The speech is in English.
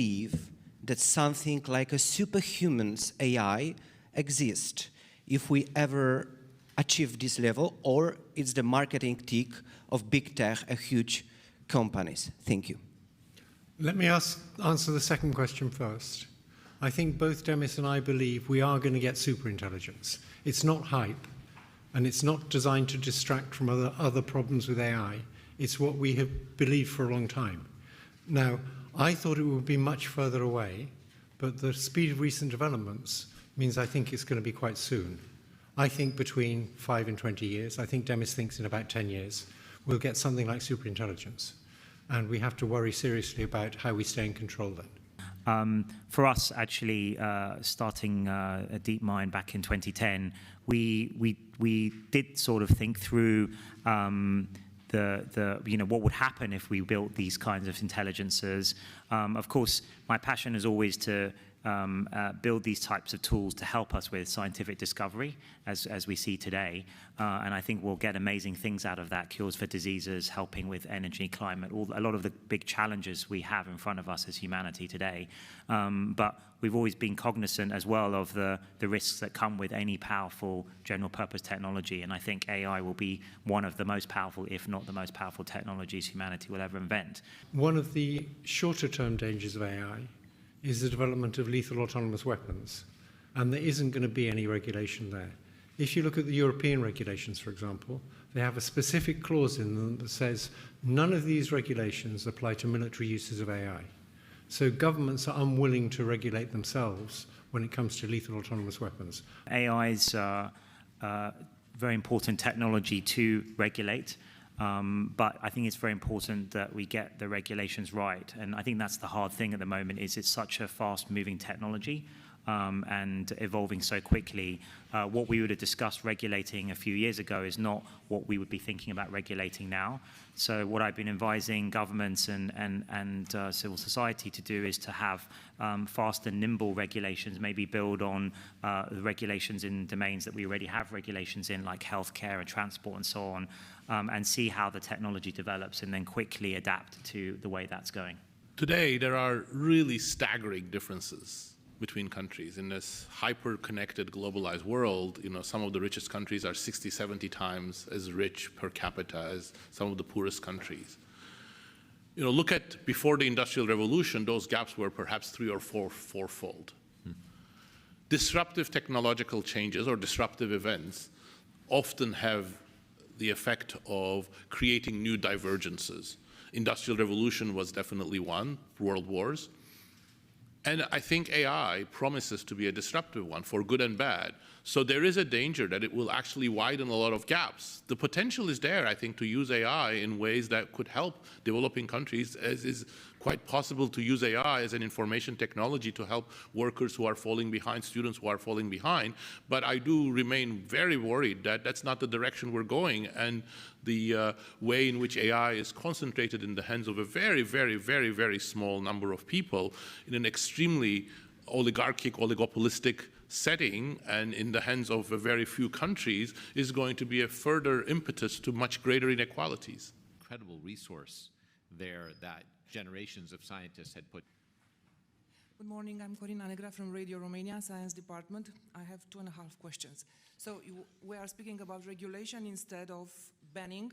believe that something like a superhuman's AI exists if we ever achieve this level, or it's the marketing tick of big tech and huge companies? Thank you. Let me answer the second question first. I think both Demis and I believe we are going to get superintelligence. It's not hype, and it's not designed to distract from other problems with AI. It's what we have believed for a long time. Now, I thought it would be much further away, but the speed of recent developments means I think it's going to be quite soon. I think between 5 and 20 years. I think Demis thinks in about 10 years, we'll get something like superintelligence. And we have to worry seriously about how we stay in control then. For us, actually, starting a DeepMind back in 2010, we did sort of think through what would happen if we built these kinds of intelligences. Of course, my passion is always to build these types of tools to help us with scientific discovery, as we see today. And I think we'll get amazing things out of that, cures for diseases, helping with energy, climate, a lot of the big challenges we have in front of us as humanity today. But we've always been cognizant as well of the risks that come with any powerful general purpose technology. And I think AI will be one of the most powerful, if not the most powerful technologies humanity will ever invent. One of the shorter term dangers of AI is the development of lethal autonomous weapons. And there isn't going to be any regulation there. If you look at the European regulations, for example, they have a specific clause in them that says none of these regulations apply to military uses of AI. So governments are unwilling to regulate themselves when it comes to lethal autonomous weapons. AI is very important technology to regulate. But I think it's very important that we get the regulations right. And I think that's the hard thing at the moment, is it's such a fast-moving technology and evolving so quickly. What we would have discussed regulating a few years ago is not what we would be thinking about regulating now. So what I've been advising governments and civil society to do is to have fast and nimble regulations, maybe build on the regulations in domains that we already have regulations in, like healthcare and transport and so on, and see how the technology develops and then quickly adapt to the way that's going. Today, there are really staggering differences between countries. In this hyper-connected, globalized world, some of the richest countries are 60, 70 times as rich per capita as some of the poorest countries. Look at before the Industrial Revolution, those gaps were perhaps 3 or 4-fold. Disruptive technological changes or disruptive events often have the effect of creating new divergences. Industrial Revolution was definitely one, world wars. And I think AI promises to be a disruptive one for good and bad. So there is a danger that it will actually widen a lot of gaps. The potential is there, I think, to use AI in ways that could help developing countries, as is quite possible to use AI as an information technology to help workers who are falling behind, students who are falling behind. But I do remain very worried that that's not the direction we're going, and the way in which AI is concentrated in the hands of a very, very, very, very small number of people in an extremely oligarchic, oligopolistic setting and in the hands of a very few countries is going to be a further impetus to much greater inequalities. Incredible resource there that generations of scientists had put. Good morning, I'm Corina Negra from Radio Romania Science Department. I have 2.5 questions. So we are speaking about regulation instead of banning